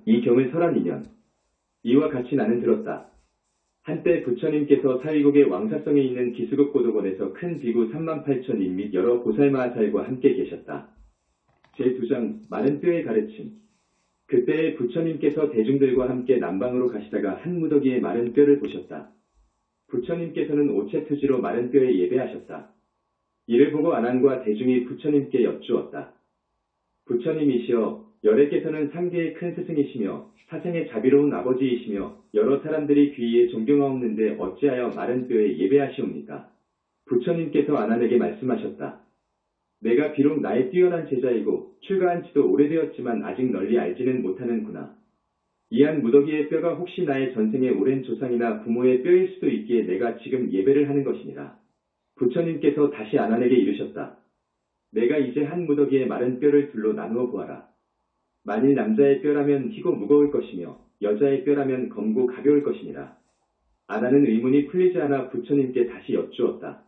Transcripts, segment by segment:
이 경을 설한 2년. 이와 같이 나는 들었다. 한때 부처님께서 사위국의 왕사성에 있는 기수급 고도원에서 큰 비구 38,000인 및 여러 보살마하살과 함께 계셨다. 제2장 마른 뼈의 가르침. 그때에 부처님께서 대중들과 함께 남방으로 가시다가 한 무더기에 마른 뼈를 보셨다. 부처님께서는 오체투지로 마른 뼈에 예배하셨다. 이를 보고 아난과 대중이 부처님께 여쭈었다. 부처님이시여, 열애께서는 상계의 큰 스승이시며 사생의 자비로운 아버지이시며 여러 사람들이 귀에 존경하옵는데 어찌하여 마른 뼈에 예배하시옵니까? 부처님께서 아난에게 말씀하셨다. 내가 비록 나의 뛰어난 제자이고 출가한 지도 오래되었지만 아직 널리 알지는 못하는구나. 이 한 무더기의 뼈가 혹시 나의 전생의 오랜 조상이나 부모의 뼈일 수도 있기에 내가 지금 예배를 하는 것이니라. 부처님께서 다시 아난에게 이르셨다. 내가 이제 한 무더기의 마른 뼈를 둘로 나누어 보아라. 만일 남자의 뼈라면 희고 무거울 것이며 여자의 뼈라면 검고 가벼울 것이니라. 아난은 의문이 풀리지 않아 부처님께 다시 여쭈었다.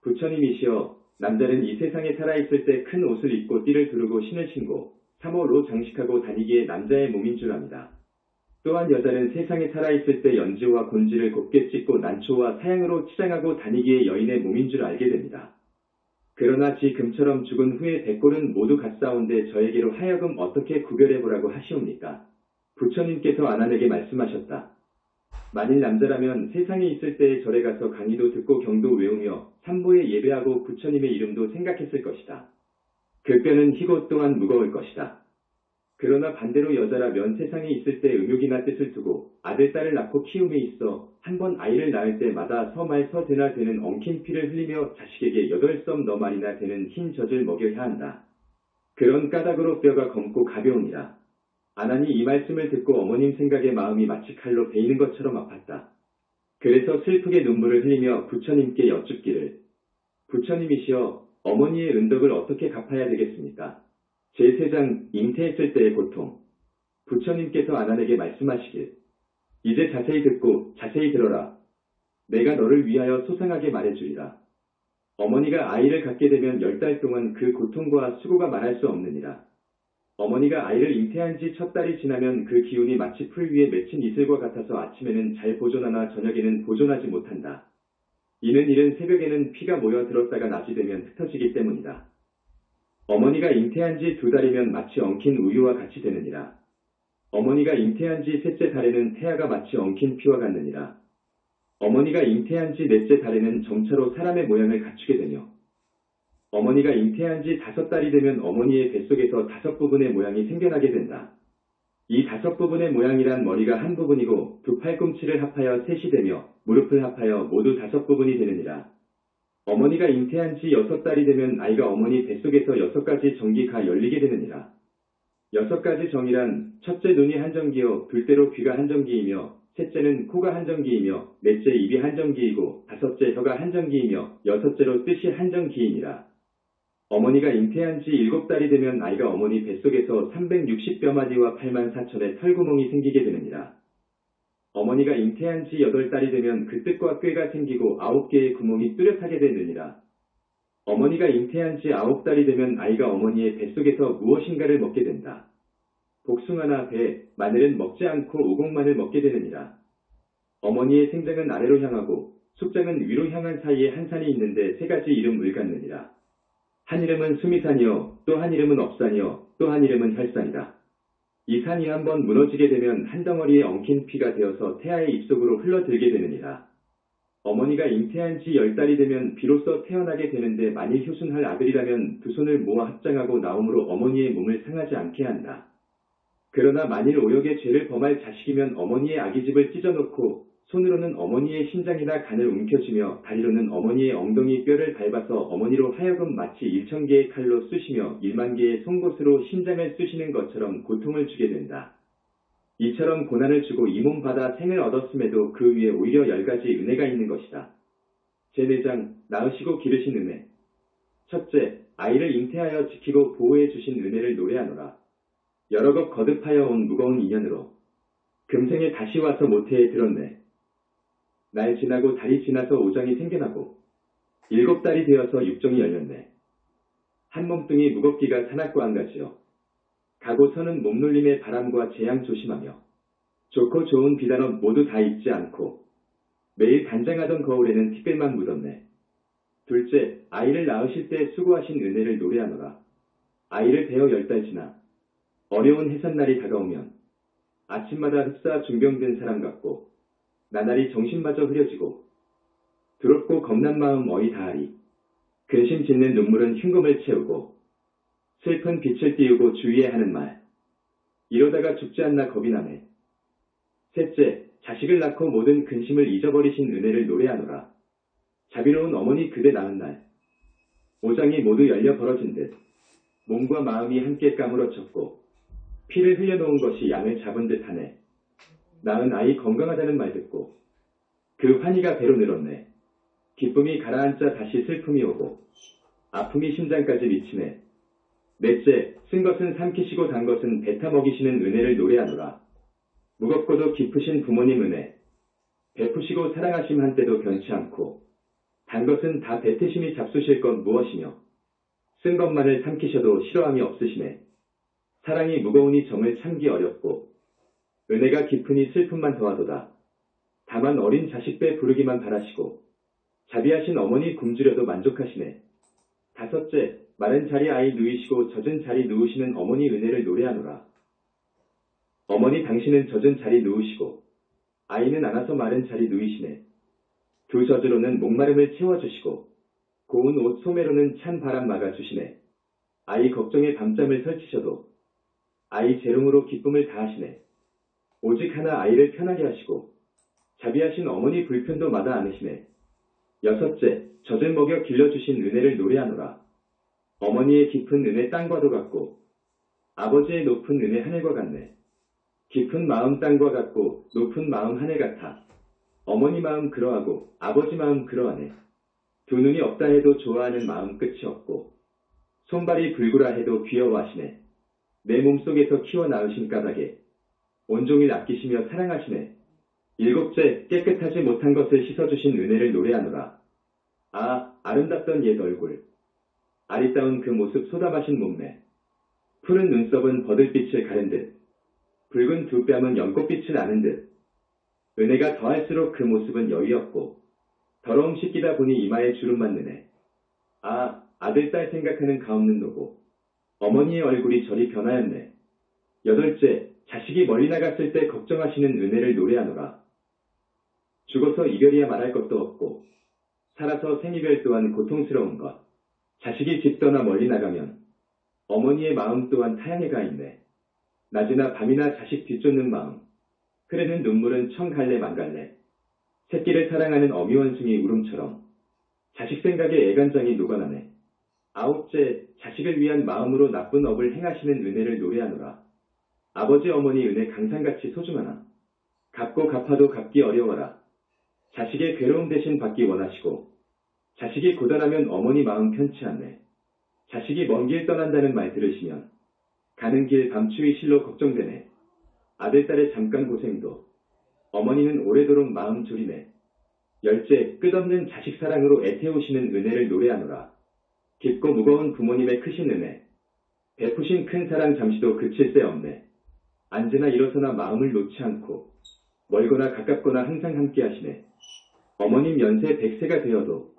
부처님이시여, 남자는 이 세상에 살아있을 때 큰 옷을 입고 띠를 두르고 신을 신고 삼호로 장식하고 다니기에 남자의 몸인 줄 압니다. 또한 여자는 세상에 살아있을 때 연지와 곤지를 곱게 찢고 난초와 사양으로 치장하고 다니기에 여인의 몸인 줄 알게 됩니다. 그러나 지 금처럼 죽은 후에 백골은 모두 같사온데 저에게로 하여금 어떻게 구별해보라고 하시옵니까? 부처님께서 아난에게 말씀하셨다. 만일 남자라면 세상에 있을 때에 절에 가서 강의도 듣고 경도 외우며 삼보에 예배하고 부처님의 이름도 생각했을 것이다. 그 뼈는 희고 또한 무거울 것이다. 그러나 반대로 여자라면 세상에 있을 때 음욕이나 뜻을 두고 아들, 딸을 낳고 키움에 있어 한 번 아이를 낳을 때마다 서말 서대나 되는 엉킨 피를 흘리며 자식에게 8썸 너말이나 되는 흰 젖을 먹여야 한다. 그런 까닭으로 뼈가 검고 가벼우니라. 아난이 이 말씀을 듣고 어머님 생각에 마음이 마치 칼로 베이는 것처럼 아팠다. 그래서 슬프게 눈물을 흘리며 부처님께 여쭙기를, 부처님이시여, 어머니의 은덕을 어떻게 갚아야 되겠습니까? 제3장 잉태했을 때의 고통. 부처님께서 아난에게 말씀하시길, 이제 자세히 듣고 자세히 들어라. 내가 너를 위하여 소상하게 말해주리라. 어머니가 아이를 갖게 되면 10달 동안 그 고통과 수고가 말할 수 없느니라. 어머니가 아이를 잉태한 지 첫 달이 지나면 그 기운이 마치 풀 위에 맺힌 이슬과 같아서 아침에는 잘 보존하나 저녁에는 보존하지 못한다. 이는 이른 새벽에는 피가 모여 들었다가 낮이 되면 흩어지기 때문이다. 어머니가 잉태한 지 2달이면 마치 엉킨 우유와 같이 되느니라. 어머니가 잉태한 지 3째 달에는 태아가 마치 엉킨 피와 같느니라. 어머니가 잉태한 지 4째 달에는 점차로 사람의 모양을 갖추게 되며 어머니가 잉태한 지 5달이 되면 어머니의 뱃속에서 5부분의 모양이 생겨나게 된다. 이 5부분의 모양이란 머리가 한 부분이고 두 팔꿈치를 합하여 셋이 되며 무릎을 합하여 모두 5부분이 되느니라. 어머니가 잉태한 지 6달이 되면 아이가 어머니 뱃속에서 6가지 정기가 열리게 되느니라. 6가지 정이란 첫째 눈이 한정기요, 둘째로 귀가 한정기이며 셋째는 코가 한정기이며 넷째 입이 한정기이고 다섯째 혀가 한정기이며 여섯째로 뜻이 한정기이니라. 어머니가 잉태한 지 7달이 되면 아이가 어머니 뱃속에서 360뼈마디와 84,000의 털구멍이 생기게 되느니라. 어머니가 잉태한 지 8달이 되면 그 뜻과 꾀가 생기고 9개의 구멍이 뚜렷하게 되느니라. 어머니가 잉태한 지 9달이 되면 아이가 어머니의 뱃속에서 무엇인가를 먹게 된다. 복숭아나 배, 마늘은 먹지 않고 우곡만을 먹게 되느니라. 어머니의 생장은 아래로 향하고 숙장은 위로 향한 사이에 한 산이 있는데 3가지 이름을 갖느니라. 한 이름은 수미산이요, 또 한 이름은 업산이요, 또 한 이름은 혈산이다. 이 산이 한번 무너지게 되면 한 덩어리의 엉킨 피가 되어서 태아의 입속으로 흘러들게 되느니라. 어머니가 잉태한 지 10달이 되면 비로소 태어나게 되는데 만일 효순할 아들이라면 두 손을 모아 합장하고 나옴으로 어머니의 몸을 상하지 않게 한다. 그러나 만일 오역의 죄를 범할 자식이면 어머니의 아기집을 찢어놓고 손으로는 어머니의 심장이나 간을 움켜쥐며 다리로는 어머니의 엉덩이 뼈를 밟아서 어머니로 하여금 마치 1000개의 칼로 쑤시며 10,000개의 송곳으로 심장을 쑤시는 것처럼 고통을 주게 된다. 이처럼 고난을 주고 이 몸 받아 생을 얻었음에도 그 위에 오히려 10가지 은혜가 있는 것이다. 제4장 낳으시고 기르신 은혜. 첫째, 아이를 잉태하여 지키고 보호해 주신 은혜를 노래하노라. 여러 것 거듭하여 온 무거운 인연으로 금생에 다시 와서 모태에 들었네. 날 지나고 달이 지나서 오장이 생겨나고 7달이 되어서 육종이 열렸네. 한 몸뚱이 무겁기가 산악과 한 가지요. 가고서는 몸놀림의 바람과 재앙 조심하며 좋고 좋은 비단옷 모두 다 입지 않고 매일 단장하던 거울에는 티끌만 묻었네. 둘째, 아이를 낳으실 때 수고하신 은혜를 노래하노라. 아이를 베어 10달 지나 어려운 해산날이 다가오면 아침마다 흡사 중병든 사람 같고 나날이 정신마저 흐려지고 두렵고 겁난 마음 어이 다하리. 근심 짓는 눈물은 흉금을 채우고 슬픈 빛을 띄우고 주위에 하는 말. 이러다가 죽지 않나 겁이 나네. 셋째, 자식을 낳고 모든 근심을 잊어버리신 은혜를 노래하노라. 자비로운 어머니 그대 낳은 날. 오장이 모두 열려 벌어진 듯 몸과 마음이 함께 까무러쳤고 피를 흘려놓은 것이 양을 잡은 듯하네. 낳은 아이 건강하다는 말 듣고 그 환희가 배로 늘었네. 기쁨이 가라앉자 다시 슬픔이 오고 아픔이 심장까지 미치네. 넷째, 쓴 것은 삼키시고 단 것은 뱉어 먹이시는 은혜를 노래하노라. 무겁고도 깊으신 부모님 은혜, 베푸시고 사랑하심 한때도 변치 않고 단 것은 다 뱉으심이 잡수실 것 무엇이며 쓴 것만을 삼키셔도 싫어함이 없으시네. 사랑이 무거우니 정을 참기 어렵고 은혜가 깊으니 슬픔만 더하도다. 다만 어린 자식 배 부르기만 바라시고 자비하신 어머니 굶주려도 만족하시네. 다섯째, 마른 자리 아이 누이시고 젖은 자리 누우시는 어머니 은혜를 노래하노라. 어머니 당신은 젖은 자리 누우시고 아이는 안아서 마른 자리 누이시네. 두 젖으로는 목마름을 채워주시고 고운 옷 소매로는 찬 바람 막아주시네. 아이 걱정에 밤잠을 설치셔도 아이 재롱으로 기쁨을 다하시네. 오직 하나 아이를 편하게 하시고 자비하신 어머니 불편도 마다 않으시네. 여섯째, 젖을 먹여 길러주신 은혜를 노래하노라. 어머니의 깊은 은혜 땅과도 같고 아버지의 높은 은혜 하늘과 같네. 깊은 마음 땅과 같고 높은 마음 하늘 같아. 어머니 마음 그러하고 아버지 마음 그러하네. 두 눈이 없다 해도 좋아하는 마음 끝이 없고 손발이 불구라 해도 귀여워하시네. 내 몸속에서 키워 낳으신 까닭에 온종일 아끼시며 사랑하시네. 일곱째, 깨끗하지 못한 것을 씻어주신 은혜를 노래하노라. 아, 아름답던 옛 얼굴. 아리따운 그 모습 소담하신 몸매. 푸른 눈썹은 버들빛을 가른 듯 붉은 두 뺨은 연꽃빛을 아는 듯 은혜가 더할수록 그 모습은 여위없고 더러움 씻기다 보니 이마에 주름 맞느네. 아, 아들, 딸 생각하는 가없는 노고. 어머니의 얼굴이 저리 변하였네. 여덟째, 자식이 멀리 나갔을 때 걱정하시는 은혜를 노래하노라. 죽어서 이별이야 말할 것도 없고 살아서 생이별 또한 고통스러운 것. 자식이 집 떠나 멀리 나가면 어머니의 마음 또한 타향에 가 있네. 낮이나 밤이나 자식 뒤쫓는 마음. 흐르는 눈물은 청갈래 만갈래. 새끼를 사랑하는 어미원숭이 울음처럼 자식 생각에 애간장이 녹아나네. 아홉째, 자식을 위한 마음으로 나쁜 업을 행하시는 은혜를 노래하노라. 아버지 어머니 은혜 강산같이 소중하나. 갚고 갚아도 갚기 어려워라. 자식의 괴로움 대신 받기 원하시고 자식이 고단하면 어머니 마음 편치 않네. 자식이 먼 길 떠난다는 말 들으시면 가는 길 밤추위 실로 걱정되네. 아들, 딸의 잠깐 고생도 어머니는 오래도록 마음 졸이네. 열째, 끝없는 자식 사랑으로 애태우시는 은혜를 노래하노라. 깊고 무거운 부모님의 크신 은혜. 베푸신 큰 사랑 잠시도 그칠 새 없네. 앉으나 일어서나 마음을 놓지 않고 멀거나 가깝거나 항상 함께 하시네. 어머님 연세 100세가 되어도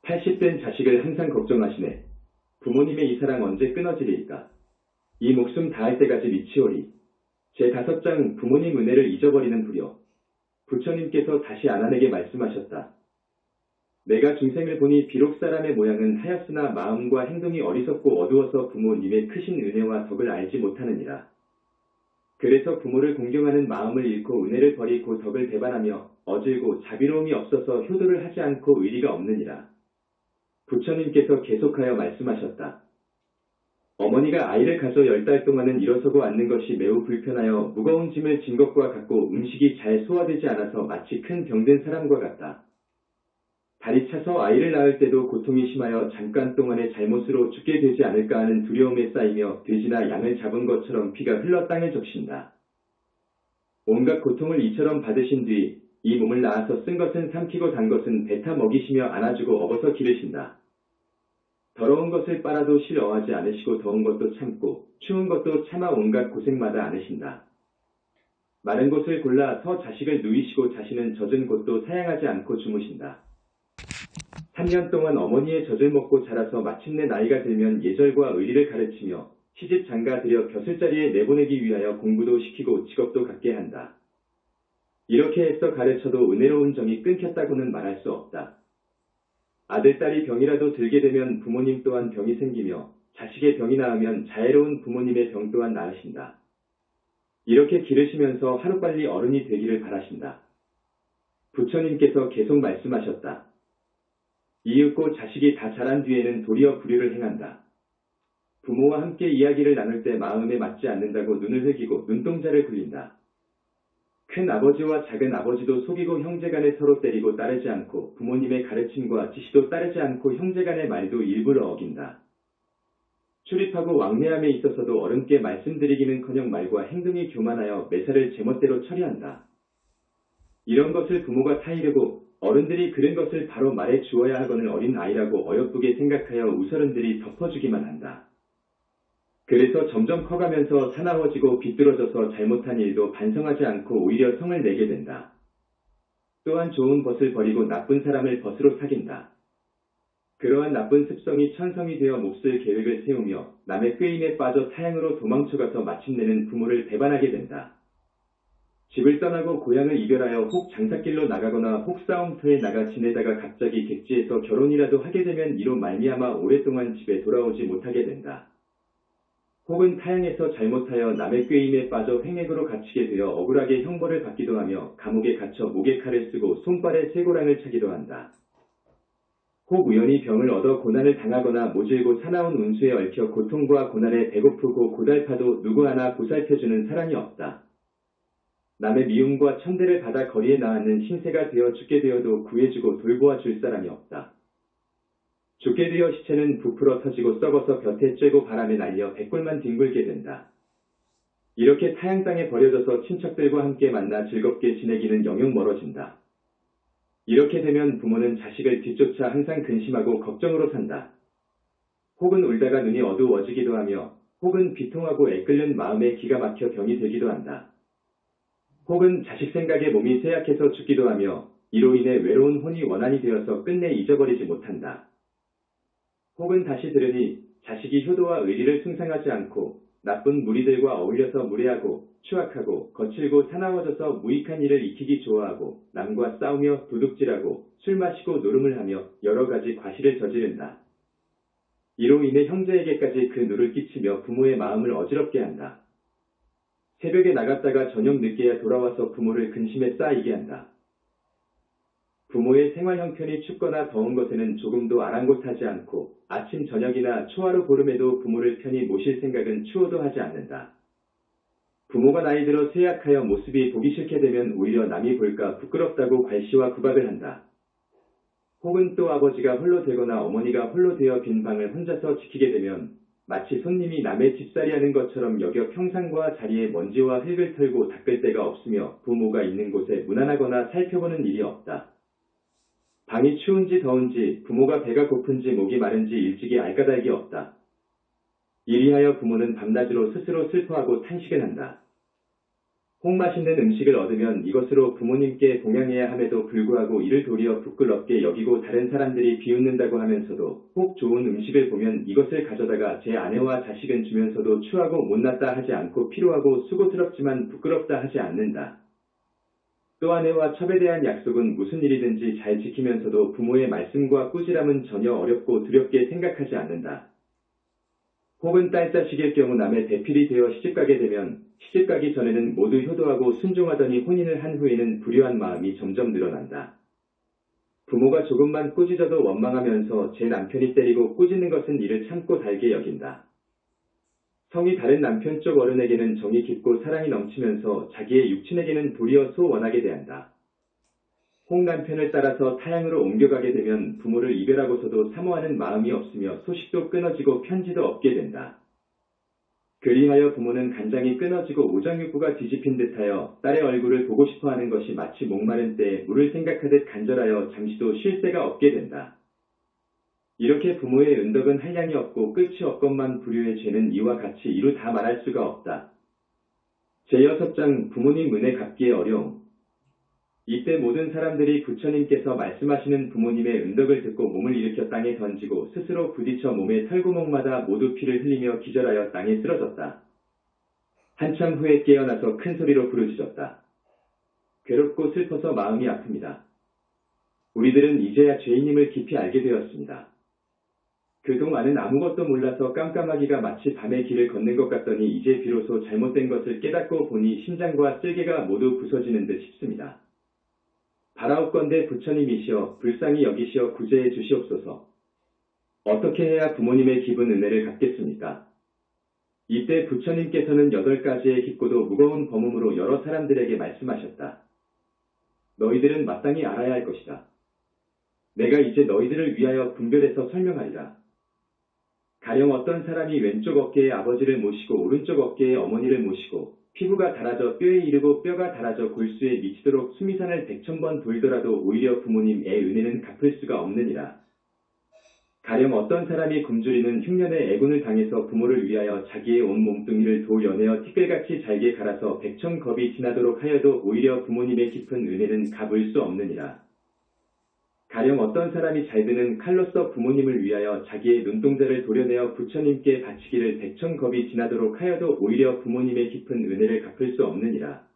80된 자식을 항상 걱정하시네. 부모님의 이 사랑 언제 끊어지리까? 이 목숨 다할 때까지 미치오리. 제5장 부모님 은혜를 잊어버리는 불효. 부처님께서 다시 아난에게 말씀하셨다. 내가 중생을 보니 비록 사람의 모양은 하였으나 마음과 행동이 어리석고 어두워서 부모님의 크신 은혜와 덕을 알지 못하느니라. 그래서 부모를 공경하는 마음을 잃고 은혜를 버리고 덕을 배반하며 어질고 자비로움이 없어서 효도를 하지 않고 의리가 없느니라. 부처님께서 계속하여 말씀하셨다. 어머니가 아이를 가져 10달 동안은 일어서고 앉는 것이 매우 불편하여 무거운 짐을 진 것과 같고 음식이 잘 소화되지 않아서 마치 큰 병든 사람과 같다. 다리 차서 아이를 낳을 때도 고통이 심하여 잠깐 동안의 잘못으로 죽게 되지 않을까 하는 두려움에 쌓이며 돼지나 양을 잡은 것처럼 피가 흘러 땅에 적신다. 온갖 고통을 이처럼 받으신 뒤 이 몸을 낳아서 쓴 것은 삼키고 단 것은 뱉어 먹이시며 안아주고 업어서 기르신다. 더러운 것을 빨아도 싫어하지 않으시고 더운 것도 참고 추운 것도 참아 온갖 고생마다 않으신다. 마른 곳을 골라 서 자식을 누이시고 자신은 젖은 곳도 사양하지 않고 주무신다. 3년 동안 어머니의 젖을 먹고 자라서 마침내 나이가 들면 예절과 의리를 가르치며 시집 장가 들여 벼슬자리에 내보내기 위하여 공부도 시키고 직업도 갖게 한다. 이렇게 애써 가르쳐도 은혜로운 정이 끊겼다고는 말할 수 없다. 아들, 딸이 병이라도 들게 되면 부모님 또한 병이 생기며 자식의 병이 나으면 자애로운 부모님의 병 또한 나으신다. 이렇게 기르시면서 하루빨리 어른이 되기를 바라신다. 부처님께서 계속 말씀하셨다. 이윽고 자식이 다 자란 뒤에는 도리어 불효를 행한다. 부모와 함께 이야기를 나눌 때 마음에 맞지 않는다고 눈을 흘기고 눈동자를 굴린다. 큰 아버지와 작은 아버지도 속이고 형제간에 서로 때리고 따르지 않고 부모님의 가르침과 지시도 따르지 않고 형제간의 말도 일부러 어긴다. 출입하고 왕래함에 있어서도 어른께 말씀드리기는커녕 말과 행동이 교만하여 매사를 제멋대로 처리한다. 이런 것을 부모가 타이르고 어른들이 그른 것을 바로 말해 주어야 하거늘 어린 아이라고 어여쁘게 생각하여 우서른들이 덮어주기만 한다. 그래서 점점 커가면서 사나워지고 비뚤어져서 잘못한 일도 반성하지 않고 오히려 성을 내게 된다. 또한 좋은 벗을 버리고 나쁜 사람을 벗으로 사귄다. 그러한 나쁜 습성이 천성이 되어 몹쓸 계획을 세우며 남의 꾀임에 빠져 타향으로 도망쳐가서 마침내는 부모를 배반하게 된다. 집을 떠나고 고향을 이별하여 혹 장사길로 나가거나 혹 싸움터에 나가 지내다가 갑자기 객지에서 결혼이라도 하게 되면 이로 말미암아 오랫동안 집에 돌아오지 못하게 된다. 혹은 타향에서 잘못하여 남의 꾀임에 빠져 횡액으로 갇히게 되어 억울하게 형벌을 받기도 하며 감옥에 갇혀 목에 칼을 쓰고 손발에 쇠고랑을 차기도 한다. 혹 우연히 병을 얻어 고난을 당하거나 모질고 사나운 운수에 얽혀 고통과 고난에 배고프고 고달파도 누구 하나 보살펴주는 사람이 없다. 남의 미움과 천대를 받아 거리에 나앉는 신세가 되어 죽게 되어도 구해주고 돌보아 줄 사람이 없다. 죽게 되어 시체는 부풀어 터지고 썩어서 볕에 쬐고 바람에 날려 백골만 뒹굴게 된다. 이렇게 타양 땅에 버려져서 친척들과 함께 만나 즐겁게 지내기는 영영 멀어진다. 이렇게 되면 부모는 자식을 뒤쫓아 항상 근심하고 걱정으로 산다. 혹은 울다가 눈이 어두워지기도 하며 혹은 비통하고 애끓는 마음에 기가 막혀 병이 들기도 한다. 혹은 자식 생각에 몸이 쇠약해서 죽기도 하며 이로 인해 외로운 혼이 원한이 되어서 끝내 잊어버리지 못한다. 혹은 다시 들으니 자식이 효도와 의리를 숭상하지 않고 나쁜 무리들과 어울려서 무례하고 추악하고 거칠고 사나워져서 무익한 일을 익히기 좋아하고 남과 싸우며 도둑질하고 술 마시고 노름을 하며 여러 가지 과실을 저지른다. 이로 인해 형제에게까지 그 누를 끼치며 부모의 마음을 어지럽게 한다. 새벽에 나갔다가 저녁 늦게야 돌아와서 부모를 근심에 쌓이게 한다. 부모의 생활 형편이 춥거나 더운 것에는 조금도 아랑곳하지 않고 아침 저녁이나 초하루 보름에도 부모를 편히 모실 생각은 추호도 하지 않는다. 부모가 나이 들어 쇠약하여 모습이 보기 싫게 되면 오히려 남이 볼까 부끄럽다고 괄시와 구박을 한다. 혹은 또 아버지가 홀로 되거나 어머니가 홀로 되어 빈 방을 혼자서 지키게 되면 마치 손님이 남의 집살이하는 것처럼 여겨 평상과 자리에 먼지와 흙을 털고 닦을 데가 없으며 부모가 있는 곳에 무난하거나 살펴보는 일이 없다. 방이 추운지 더운지 부모가 배가 고픈지 목이 마른지 일찍이 알까닭이 없다. 이리하여 부모는 밤낮으로 스스로 슬퍼하고 탄식을 한다. 혹 맛있는 음식을 얻으면 이것으로 부모님께 봉양해야 함에도 불구하고 이를 도리어 부끄럽게 여기고 다른 사람들이 비웃는다고 하면서도 혹 좋은 음식을 보면 이것을 가져다가 제 아내와 자식은 주면서도 추하고 못났다 하지 않고 피로하고 수고스럽지만 부끄럽다 하지 않는다. 또 아내와 첩에 대한 약속은 무슨 일이든지 잘 지키면서도 부모의 말씀과 꾸지람은 전혀 어렵고 두렵게 생각하지 않는다. 혹은 딸자식일 경우 남의 대필이 되어 시집가게 되면 시집가기 전에는 모두 효도하고 순종하더니 혼인을 한 후에는 불효한 마음이 점점 늘어난다. 부모가 조금만 꾸짖어도 원망하면서 제 남편이 때리고 꾸짖는 것은 이를 참고 달게 여긴다. 성이 다른 남편 쪽 어른에게는 정이 깊고 사랑이 넘치면서 자기의 육친에게는 도리어 소원하게 대한다. 혹 남편을 따라서 타향으로 옮겨가게 되면 부모를 이별하고서도 사모하는 마음이 없으며 소식도 끊어지고 편지도 없게 된다. 그리하여 부모는 간장이 끊어지고 오장육부가 뒤집힌 듯하여 딸의 얼굴을 보고 싶어하는 것이 마치 목마른 때에 물을 생각하듯 간절하여 잠시도 쉴 새가 없게 된다. 이렇게 부모의 은덕은 한량이 없고 끝이 없건만 불효의 죄는 이와 같이 이루 다 말할 수가 없다. 제6장 부모님 은혜 갚기의 어려움. 이때 모든 사람들이 부처님께서 말씀하시는 부모님의 은덕을 듣고 몸을 일으켜 땅에 던지고 스스로 부딪혀 몸의 털구멍마다 모두 피를 흘리며 기절하여 땅에 쓰러졌다. 한참 후에 깨어나서 큰 소리로 부르짖었다. 괴롭고 슬퍼서 마음이 아픕니다. 우리들은 이제야 죄인임을 깊이 알게 되었습니다. 그동안은 아무것도 몰라서 깜깜하기가 마치 밤의 길을 걷는 것 같더니 이제 비로소 잘못된 것을 깨닫고 보니 심장과 쓸개가 모두 부서지는 듯 싶습니다. 바라옵건대 부처님이시여 불쌍히 여기시어 구제해 주시옵소서. 어떻게 해야 부모님의 깊은 은혜를 갚겠습니까? 이때 부처님께서는 8가지의 깊고도 무거운 범음으로 여러 사람들에게 말씀하셨다. 너희들은 마땅히 알아야 할 것이다. 내가 이제 너희들을 위하여 분별해서 설명하리라. 가령 어떤 사람이 왼쪽 어깨에 아버지를 모시고 오른쪽 어깨에 어머니를 모시고 피부가 닳아져 뼈에 이르고 뼈가 닳아져 골수에 미치도록 수미산을 100,000번 돌더라도 오히려 부모님의 은혜는 갚을 수가 없느니라. 가령 어떤 사람이 굶주리는 흉년에 애군을 당해서 부모를 위하여 자기의 온 몸뚱이를 돌 연해어 티끌같이 잘게 갈아서 100,000겁이 지나도록 하여도 오히려 부모님의 깊은 은혜는 갚을 수 없느니라. 가령 어떤 사람이 잘 드는 칼로써 부모님을 위하여 자기의 눈동자를 도려내어 부처님께 바치기를 100,000겁이 지나도록 하여도 오히려 부모님의 깊은 은혜를 갚을 수 없느니라.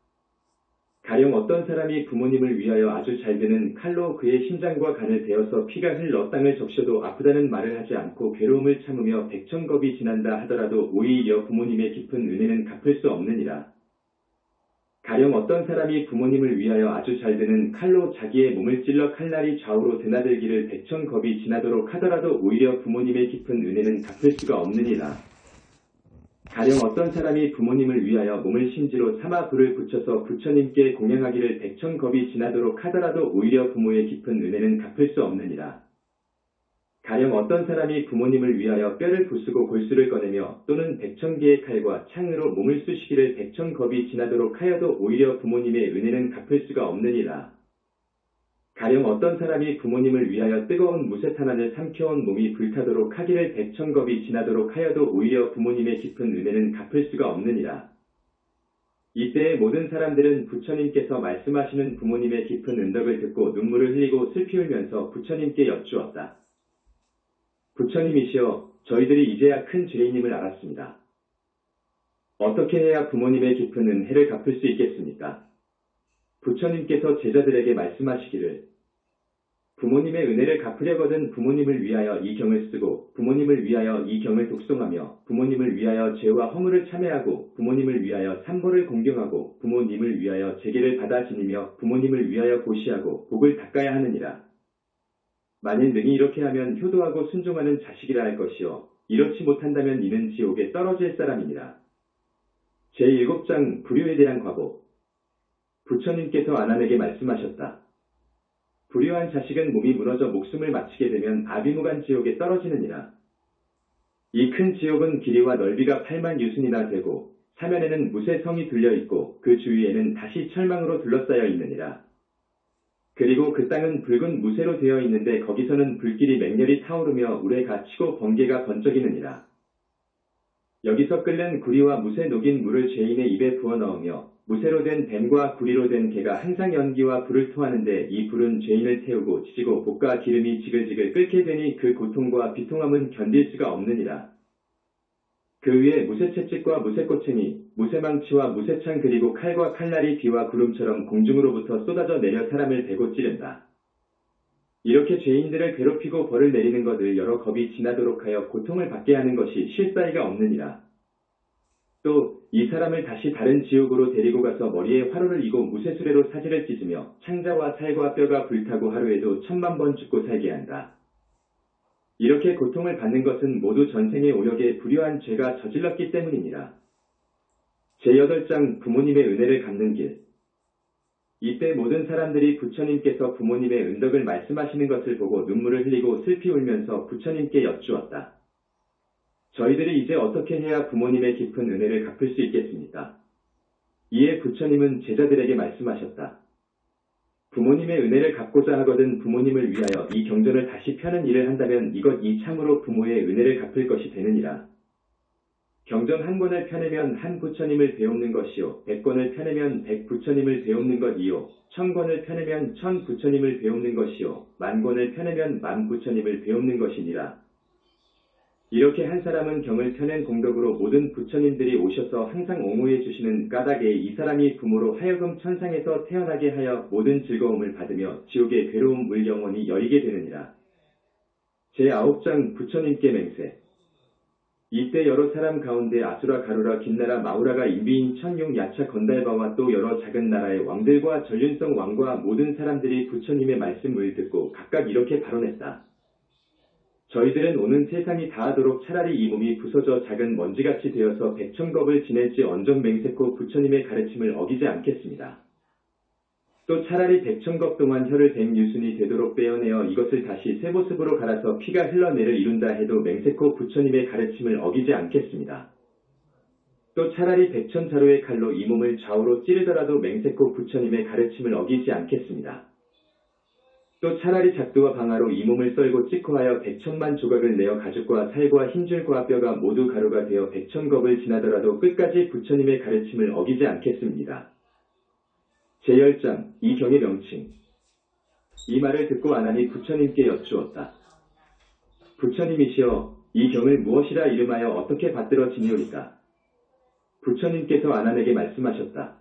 가령 어떤 사람이 부모님을 위하여 아주 잘 드는 칼로 그의 심장과 간을 베어서 피가 흘러 땅을 적셔도 아프다는 말을 하지 않고 괴로움을 참으며 100,000겁이 지난다 하더라도 오히려 부모님의 깊은 은혜는 갚을 수 없느니라. 가령 어떤 사람이 부모님을 위하여 아주 잘 드는 칼로 자기의 몸을 찔러 칼날이 좌우로 드나들기를 100,000겁이 지나도록 하더라도 오히려 부모님의 깊은 은혜는 갚을 수가 없느니라. 가령 어떤 사람이 부모님을 위하여 몸을 심지로 삼아 불을 붙여서 부처님께 공양하기를 100,000겁이 지나도록 하더라도 오히려 부모의 깊은 은혜는 갚을 수 없느니라. 가령 어떤 사람이 부모님을 위하여 뼈를 부수고 골수를 꺼내며 또는 100,000개의 칼과 창으로 몸을 쑤시기를 100,000겁이 지나도록 하여도 오히려 부모님의 은혜는 갚을 수가 없느니라. 가령 어떤 사람이 부모님을 위하여 뜨거운 무쇠탄환을 삼켜온 몸이 불타도록 하기를 100,000겁이 지나도록 하여도 오히려 부모님의 깊은 은혜는 갚을 수가 없느니라. 이때의 모든 사람들은 부처님께서 말씀하시는 부모님의 깊은 은덕을 듣고 눈물을 흘리고 슬피 울면서 부처님께 여쭈었다. 부처님이시여, 저희들이 이제야 큰 죄인임을 알았습니다. 어떻게 해야 부모님의 깊은 은혜를 갚을 수 있겠습니까? 부처님께서 제자들에게 말씀하시기를 부모님의 은혜를 갚으려거든 부모님을 위하여 이 경을 쓰고 부모님을 위하여 이 경을 독송하며 부모님을 위하여 죄와 허물을 참회하고 부모님을 위하여 삼보를 공경하고 부모님을 위하여 제계를 받아 지니며 부모님을 위하여 고시하고 복을 닦아야 하느니라. 만일 능히 이렇게 하면 효도하고 순종하는 자식이라 할 것이요 이렇지 못한다면 이는 지옥에 떨어질 사람이니라. 제7장 불효에 대한 과보. 부처님께서 아난에게 말씀하셨다. 불효한 자식은 몸이 무너져 목숨을 마치게 되면 아비무간 지옥에 떨어지느니라. 이 큰 지옥은 길이와 넓이가 8만 유순이나 되고 사면에는 무쇠성이 둘려있고 그 주위에는 다시 철망으로 둘러싸여 있느니라. 그리고 그 땅은 붉은 무쇠로 되어 있는데 거기서는 불길이 맹렬히 타오르며 울에 갇히고 번개가 번쩍이느니라. 여기서 끓는 구리와 무쇠 녹인 물을 죄인의 입에 부어 넣으며 무쇠로 된 뱀과 구리로 된 개가 항상 연기와 불을 토하는데 이 불은 죄인을 태우고 지지고 볶아 기름이 지글지글 끓게 되니 그 고통과 비통함은 견딜 수가 없느니라. 그 위에 무쇠채찍과 무쇠꼬챙이, 무쇠망치와 무쇠창 그리고 칼과 칼날이 비와 구름처럼 공중으로부터 쏟아져 내려 사람을 베고 찌른다. 이렇게 죄인들을 괴롭히고 벌을 내리는 것을 여러 겁이 지나도록 하여 고통을 받게 하는 것이 실사이가 없느니라. 또 이 사람을 다시 다른 지옥으로 데리고 가서 머리에 화로를 이고 무쇠수레로 사지를 찢으며 창자와 살과 뼈가 불타고 하루에도 10,000,000번 죽고 살게 한다. 이렇게 고통을 받는 것은 모두 전생의 오력에 불효한 죄가 저질렀기 때문이니라. 제8장 부모님의 은혜를 갚는 길. 이때 모든 사람들이 부처님께서 부모님의 은덕을 말씀하시는 것을 보고 눈물을 흘리고 슬피 울면서 부처님께 여쭈었다. 저희들이 이제 어떻게 해야 부모님의 깊은 은혜를 갚을 수 있겠습니까? 이에 부처님은 제자들에게 말씀하셨다. 부모님의 은혜를 갚고자 하거든 부모님을 위하여 이 경전을 다시 펴는 일을 한다면 이것 이 참으로 부모의 은혜를 갚을 것이 되느니라. 경전 한 권을 펴내면 한 부처님을 배우는 것이요 100권을 펴내면 100부처님을 배우는 것이요 1000권을 펴내면 1000부처님을 배우는 것이요 10,000권을 펴내면 10,000부처님을 배우는 것이니라. 이렇게 한 사람은 경을 펴낸 공덕으로 모든 부처님들이 오셔서 항상 옹호해 주시는 까닭에 이 사람이 부모로 하여금 천상에서 태어나게 하여 모든 즐거움을 받으며 지옥의 괴로움 물 영원히 여의게 되느니라. 제9장 부처님께 맹세. 이때 여러 사람 가운데 아수라 가루라 김나라 마우라가 인비인 천용 야차 건달바와 또 여러 작은 나라의 왕들과 전륜성 왕과 모든 사람들이 부처님의 말씀을 듣고 각각 이렇게 발언했다. 저희들은 오는 세상이 다하도록 차라리 이 몸이 부서져 작은 먼지같이 되어서 백천겁을 지낼지 언정 맹세코 부처님의 가르침을 어기지 않겠습니다. 또 차라리 백천겁 동안 혀를 백유순이 되도록 빼어내어 이것을 다시 쇠보습으로 갈아서 피가 흘러내를 이룬다 해도 맹세코 부처님의 가르침을 어기지 않겠습니다. 또 차라리 백천자루의 칼로 이 몸을 좌우로 찌르더라도 맹세코 부처님의 가르침을 어기지 않겠습니다. 또 차라리 작두와 방아로 이 몸을 썰고 찍고 하여 100천만 조각을 내어 가죽과 살과 흰줄과 뼈가 모두 가루가 되어 100천겁을 지나더라도 끝까지 부처님의 가르침을 어기지 않겠습니다. 제10장 이 경의 명칭. 이 말을 듣고 아난이 부처님께 여쭈었다. 부처님이시여 이 경을 무엇이라 이름하여 어떻게 받들어 지니오리까? 부처님께서 아난에게 말씀하셨다.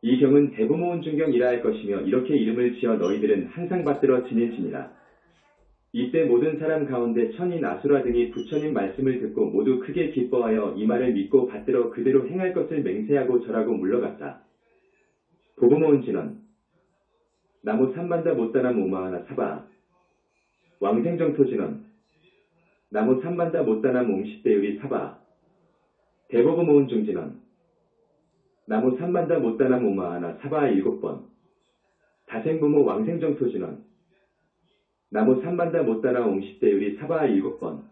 이 경은 대부모운중경이라 할 것이며 이렇게 이름을 지어 너희들은 항상 받들어 지닐지니라. 이때 모든 사람 가운데 천인 아수라 등이 부처님 말씀을 듣고 모두 크게 기뻐하여 이 말을 믿고 받들어 그대로 행할 것을 맹세하고 절하고 물러갔다. 보부모운진원 나무 삼반다 못다나 모마하나 사바 왕생정토진원 나무 삼반다 못다나 몽시대유리 사바 대보부모운중진원 나무 삼반다 못다나 모마하나 사바 7번 다생부모 왕생정토진원 나무 삼반다 못다나 옹시대유리 사바 7번